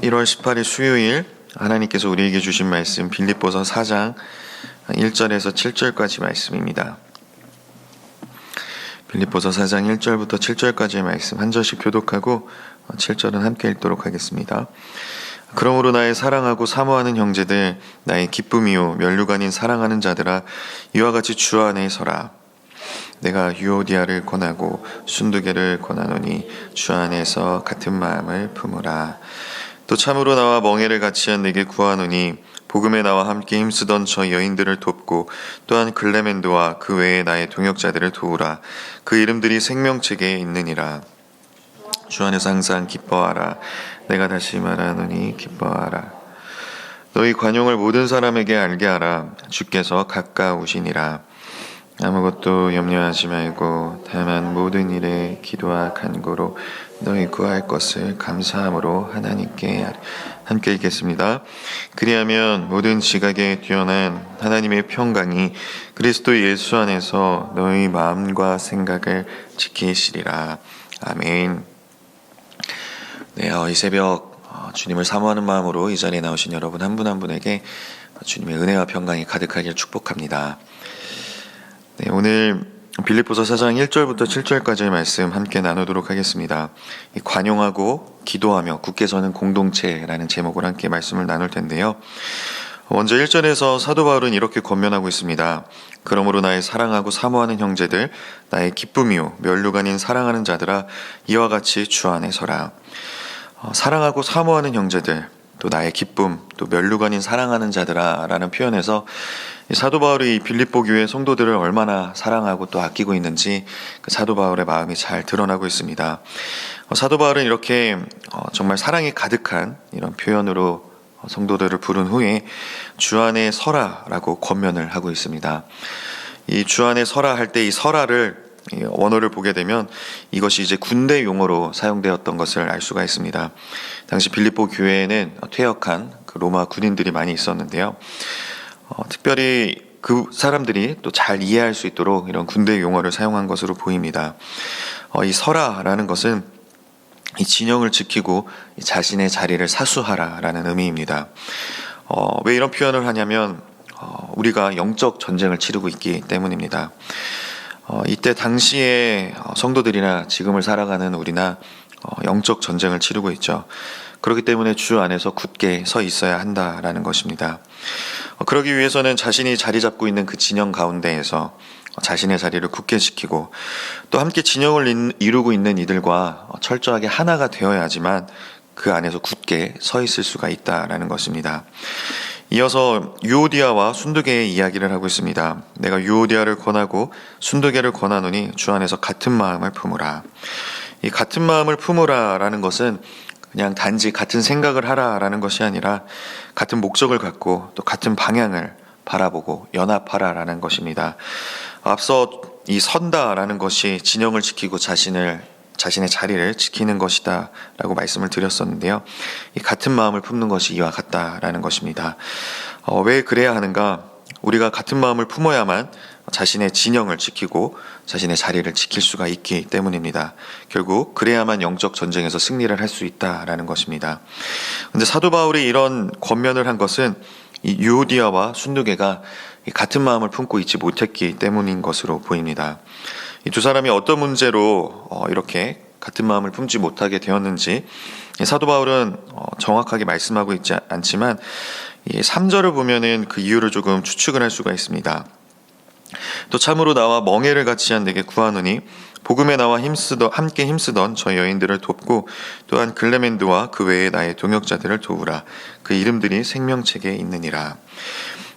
1월 18일 수요일 하나님께서 우리에게 주신 말씀 빌립보서 4장 1절에서 7절까지 말씀입니다. 빌립보서 4장 1절부터 7절까지의 말씀 한 절씩 교독하고 7절은 함께 읽도록 하겠습니다. 그러므로 나의 사랑하고 사모하는 형제들, 나의 기쁨이요 면류관인 사랑하는 자들아, 이와 같이 주 안에 서라. 내가 유오디아를 권하고 순두개를 권하노니 주 안에서 같은 마음을 품으라. 또 참으로 나와 멍에를 같이 한 내게 구하노니 복음에 나와 함께 힘쓰던 저 여인들을 돕고 또한 글레멘도와 그 외에 나의 동역자들을 도우라. 그 이름들이 생명책에 있느니라. 주 안에서 항상 기뻐하라. 내가 다시 말하노니 기뻐하라. 너희 관용을 모든 사람에게 알게 하라. 주께서 가까우시니라. 아무것도 염려하지 말고 다만 모든 일에 기도와 간구로 너희 구할 것을 감사함으로 하나님께 함께 읽겠습니다. 그리하면 모든 지각에 뛰어난 하나님의 평강이 그리스도 예수 안에서 너희 마음과 생각을 지키시리라. 아멘. 네, 이 새벽 주님을 사모하는 마음으로 이 자리에 나오신 여러분 한 분 한 분에게 주님의 은혜와 평강이 가득하길 축복합니다. 네, 오늘 빌립보서 4장 1절부터 7절까지의 말씀 함께 나누도록 하겠습니다. 관용하고 기도하며 굳게 서는 공동체라는 제목으로 함께 말씀을 나눌 텐데요. 먼저 1절에서 사도 바울은 이렇게 권면하고 있습니다. 그러므로 나의 사랑하고 사모하는 형제들, 나의 기쁨이요 면류관인 사랑하는 자들아, 이와 같이 주 안에 서라. 사랑하고 사모하는 형제들, 또 나의 기쁨, 또 면류관인 사랑하는 자들아 라는 표현에서 사도 바울이 빌립보 교회 성도들을 얼마나 사랑하고 또 아끼고 있는지 그 사도 바울의 마음이 잘 드러나고 있습니다. 사도 바울은 이렇게 정말 사랑이 가득한 이런 표현으로 성도들을 부른 후에 주 안에 서라라고 권면을 하고 있습니다. 이 주 안에 서라 할 때 이 서라를 원어를 보게 되면 이것이 이제 군대 용어로 사용되었던 것을 알 수가 있습니다. 당시 빌립보 교회에는 퇴역한 그 로마 군인들이 많이 있었는데요. 특별히 그 사람들이 또 잘 이해할 수 있도록 이런 군대 용어를 사용한 것으로 보입니다. 이 서라라는 것은 이 진영을 지키고 자신의 자리를 사수하라라는 의미입니다. 왜 이런 표현을 하냐면 우리가 영적 전쟁을 치르고 있기 때문입니다. 이때 당시의 성도들이나 지금을 살아가는 우리나 영적 전쟁을 치르고 있죠. 그렇기 때문에 주 안에서 굳게 서 있어야 한다라는 것입니다. 그러기 위해서는 자신이 자리 잡고 있는 그 진영 가운데에서 자신의 자리를 굳게 지키고 또 함께 진영을 이루고 있는 이들과 철저하게 하나가 되어야지만 그 안에서 굳게 서 있을 수가 있다라는 것입니다. 이어서 유오디아와 순두개의 이야기를 하고 있습니다. 내가 유오디아를 권하고 순두개를 권하노니 주 안에서 같은 마음을 품으라. 이 같은 마음을 품으라라는 것은 그냥 단지 같은 생각을 하라라는 것이 아니라 같은 목적을 갖고 또 같은 방향을 바라보고 연합하라라는 것입니다. 앞서 이 선다라는 것이 진영을 지키고 자신의 자리를 지키는 것이다 라고 말씀을 드렸었는데요. 이 같은 마음을 품는 것이 이와 같다라는 것입니다. 왜 그래야 하는가? 우리가 같은 마음을 품어야만 자신의 진영을 지키고 자신의 자리를 지킬 수가 있기 때문입니다. 결국 그래야만 영적 전쟁에서 승리를 할 수 있다라는 것입니다. 그런데 사도 바울이 이런 권면을 한 것은 이 유오디아와 순두개가 같은 마음을 품고 있지 못했기 때문인 것으로 보입니다. 이 두 사람이 어떤 문제로 이렇게 같은 마음을 품지 못하게 되었는지 사도 바울은 정확하게 말씀하고 있지 않지만 3절을 보면은 그 이유를 조금 추측을 할 수가 있습니다. 또 참으로 나와 멍에를 같이 한 내게 구하노니 복음에 나와 함께 힘쓰던 저 여인들을 돕고 또한 글레멘드와 그 외에 나의 동역자들을 도우라. 그 이름들이 생명책에 있느니라.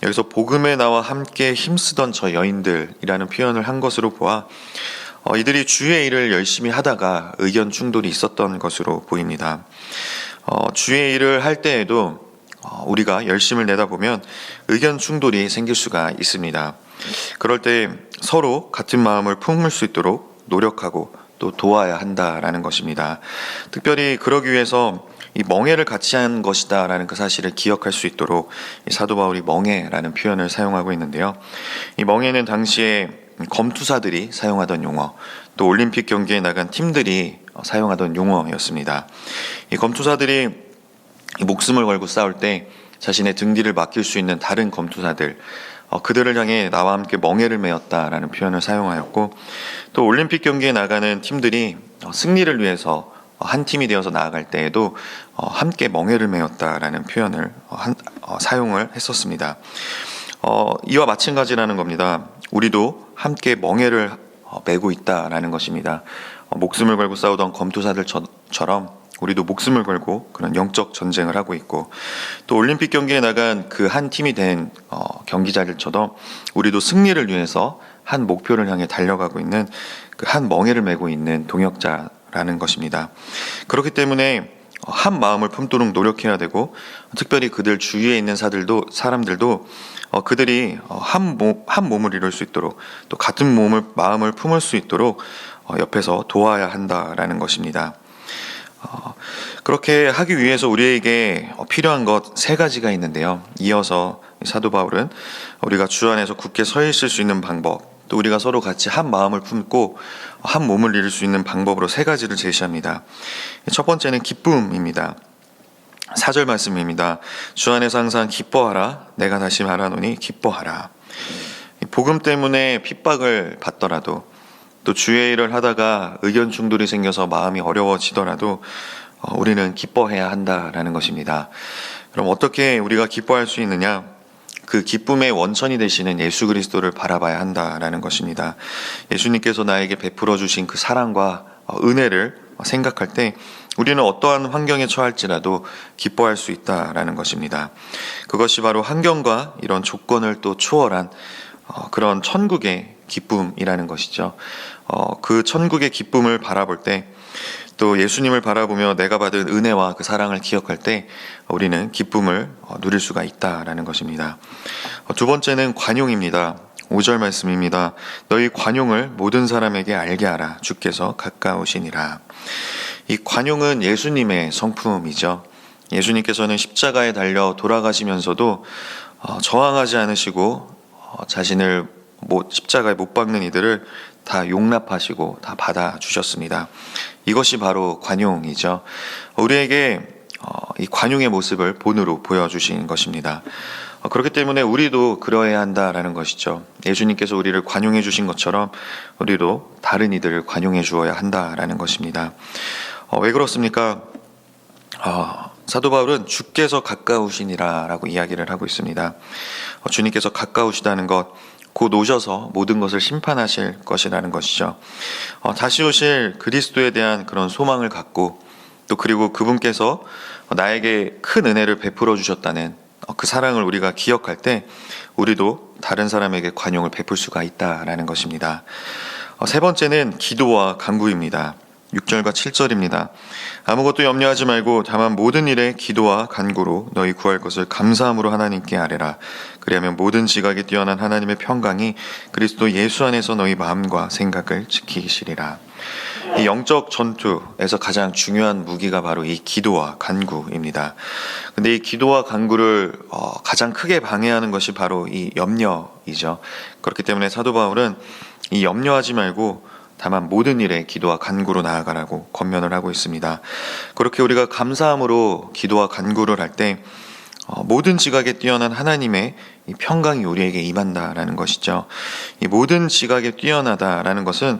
여기서 복음에 나와 함께 힘쓰던 저 여인들이라는 표현을 한 것으로 보아 이들이 주의 일을 열심히 하다가 의견 충돌이 있었던 것으로 보입니다. 주의 일을 할 때에도 우리가 열심을 내다 보면 의견 충돌이 생길 수가 있습니다. 그럴 때 서로 같은 마음을 품을 수 있도록 노력하고 또 도와야 한다라는 것입니다. 특별히 그러기 위해서 이 멍에를 같이 한 것이다 라는 그 사실을 기억할 수 있도록 사도 바울이 멍에라는 표현을 사용하고 있는데요. 이 멍에는 당시에 검투사들이 사용하던 용어, 또 올림픽 경기에 나간 팀들이 사용하던 용어였습니다. 이 검투사들이 이 목숨을 걸고 싸울 때 자신의 등 뒤를 맡길 수 있는 다른 검투사들, 그들을 향해 나와 함께 멍에를 메었다라는 표현을 사용하였고, 또 올림픽 경기에 나가는 팀들이 승리를 위해서 한 팀이 되어서 나아갈 때에도 함께 멍에를 메었다라는 표현을 사용을 했었습니다. 이와 마찬가지라는 겁니다. 우리도 함께 멍에를 메고 있다라는 것입니다. 목숨을 걸고 싸우던 검투사들처럼 우리도 목숨을 걸고 그런 영적 전쟁을 하고 있고, 또 올림픽 경기에 나간 그 한 팀이 된 경기자들처럼 우리도 승리를 위해서 한 목표를 향해 달려가고 있는 그 한 멍에를 메고 있는 동역자라는 것입니다. 그렇기 때문에 한 마음을 품도록 노력해야 되고, 특별히 그들 주위에 있는 사람들도 그들이 한 몸을 이룰 수 있도록, 또 같은 마음을 품을 수 있도록 옆에서 도와야 한다라는 것입니다. 그렇게 하기 위해서 우리에게 필요한 것 세 가지가 있는데요. 이어서 사도 바울은 우리가 주 안에서 굳게 서 있을 수 있는 방법, 또 우리가 서로 같이 한 마음을 품고 한 몸을 이룰 수 있는 방법으로 세 가지를 제시합니다. 첫 번째는 기쁨입니다. 4절 말씀입니다. 주 안에서 항상 기뻐하라. 내가 다시 말하노니 기뻐하라. 복음 때문에 핍박을 받더라도, 또 주의 일을 하다가 의견 충돌이 생겨서 마음이 어려워지더라도 우리는 기뻐해야 한다라는 것입니다. 그럼 어떻게 우리가 기뻐할 수 있느냐? 그 기쁨의 원천이 되시는 예수 그리스도를 바라봐야 한다라는 것입니다. 예수님께서 나에게 베풀어 주신 그 사랑과 은혜를 생각할 때 우리는 어떠한 환경에 처할지라도 기뻐할 수 있다라는 것입니다. 그것이 바로 환경과 이런 조건을 또 초월한 그런 천국의 기쁨이라는 것이죠. 그 천국의 기쁨을 바라볼 때, 또 예수님을 바라보며 내가 받은 은혜와 그 사랑을 기억할 때 우리는 기쁨을 누릴 수가 있다라는 것입니다. 두 번째는 관용입니다. 5절 말씀입니다. 너희 관용을 모든 사람에게 알게 하라. 주께서 가까우시니라. 이 관용은 예수님의 성품이죠. 예수님께서는 십자가에 달려 돌아가시면서도 저항하지 않으시고 자신을 십자가에 못 박는 이들을 다 용납하시고 다 받아주셨습니다. 이것이 바로 관용이죠. 우리에게 이 관용의 모습을 본으로 보여주신 것입니다. 그렇기 때문에 우리도 그러해야 한다라는 것이죠. 예수님께서 우리를 관용해 주신 것처럼 우리도 다른 이들을 관용해 주어야 한다라는 것입니다. 왜 그렇습니까? 사도 바울은 주께서 가까우시니라 라고 이야기를 하고 있습니다. 주님께서 가까우시다는 것, 곧 오셔서 모든 것을 심판하실 것이라는 것이죠. 다시 오실 그리스도에 대한 그런 소망을 갖고, 또 그리고 그분께서 나에게 큰 은혜를 베풀어 주셨다는 그 사랑을 우리가 기억할 때 우리도 다른 사람에게 관용을 베풀 수가 있다라는 것입니다. 세 번째는 기도와 간구입니다. 6절과 7절입니다. 아무것도 염려하지 말고 다만 모든 일에 기도와 간구로 너희 구할 것을 감사함으로 하나님께 아뢰라. 그리하면 모든 지각에 뛰어난 하나님의 평강이 그리스도 예수 안에서 너희 마음과 생각을 지키시리라. 이 영적 전투에서 가장 중요한 무기가 바로 이 기도와 간구입니다. 근데 이 기도와 간구를 가장 크게 방해하는 것이 바로 이 염려이죠. 그렇기 때문에 사도 바울은 이 염려하지 말고 다만 모든 일에 기도와 간구로 나아가라고 권면을 하고 있습니다. 그렇게 우리가 감사함으로 기도와 간구를 할 때 모든 지각에 뛰어난 하나님의 이 평강이 우리에게 임한다라는 것이죠. 이 모든 지각에 뛰어나다라는 것은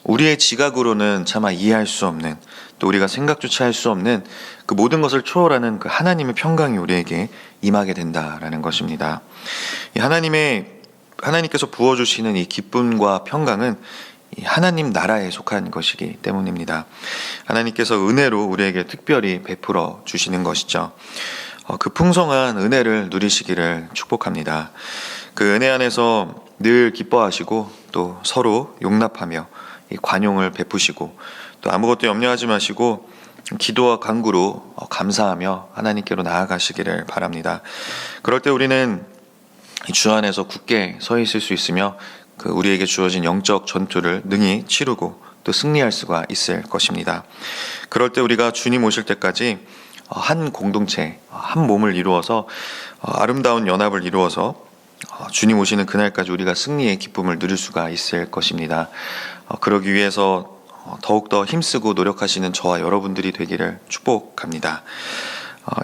우리의 지각으로는 차마 이해할 수 없는, 또 우리가 생각조차 할 수 없는 그 모든 것을 초월하는 그 하나님의 평강이 우리에게 임하게 된다라는 것입니다. 이 하나님께서 부어주시는 이 기쁨과 평강은 이 하나님 나라에 속한 것이기 때문입니다. 하나님께서 은혜로 우리에게 특별히 베풀어 주시는 것이죠. 그 풍성한 은혜를 누리시기를 축복합니다. 그 은혜 안에서 늘 기뻐하시고 또 서로 용납하며 이 관용을 베푸시고, 또 아무것도 염려하지 마시고 기도와 간구로 감사하며 하나님께로 나아가시기를 바랍니다. 그럴 때 우리는 주 안에서 굳게 서 있을 수 있으며 그 우리에게 주어진 영적 전투를 능히 치르고 또 승리할 수가 있을 것입니다. 그럴 때 우리가 주님 오실 때까지 한 공동체, 한 몸을 이루어서 아름다운 연합을 이루어서 주님 오시는 그날까지 우리가 승리의 기쁨을 누릴 수가 있을 것입니다. 그러기 위해서 더욱더 힘쓰고 노력하시는 저와 여러분들이 되기를 축복합니다.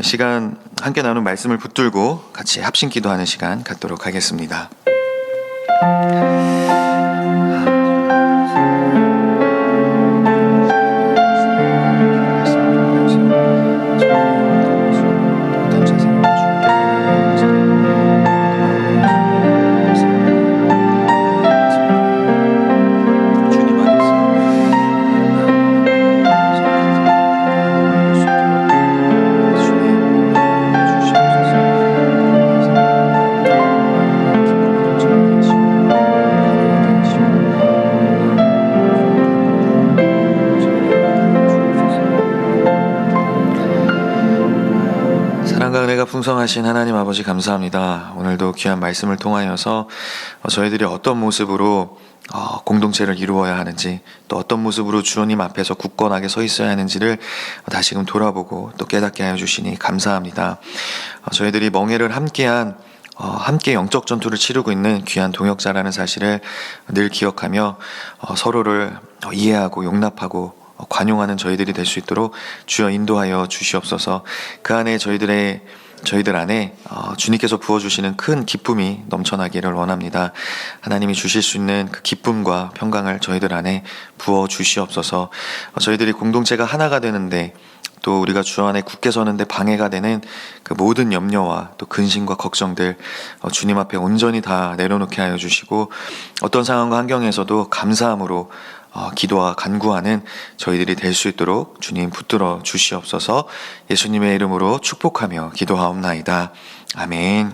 시간 함께 나눈 말씀을 붙들고 같이 합심 기도하는 시간 갖도록 하겠습니다. 사랑과 은혜가 풍성하신 하나님 아버지 감사합니다. 오늘도 귀한 말씀을 통하여서 저희들이 어떤 모습으로 공동체를 이루어야 하는지, 또 어떤 모습으로 주님 앞에서 굳건하게 서 있어야 하는지를 다시금 돌아보고 또 깨닫게 하여 주시니 감사합니다. 저희들이 멍에를 함께 영적 전투를 치르고 있는 귀한 동역자라는 사실을 늘 기억하며 서로를 이해하고 용납하고 관용하는 저희들이 될 수 있도록 주여 인도하여 주시옵소서. 그 안에 저희들 안에 주님께서 부어주시는 큰 기쁨이 넘쳐나기를 원합니다. 하나님이 주실 수 있는 그 기쁨과 평강을 저희들 안에 부어 주시옵소서. 저희들이 공동체가 하나가 되는데, 또 우리가 주 안에 굳게 서는데 방해가 되는 그 모든 염려와 또 근심과 걱정들 주님 앞에 온전히 다 내려놓게 하여 주시고, 어떤 상황과 환경에서도 감사함으로 기도와 간구하는 저희들이 될 수 있도록 주님 붙들어 주시옵소서. 예수님의 이름으로 축복하며 기도하옵나이다. 아멘.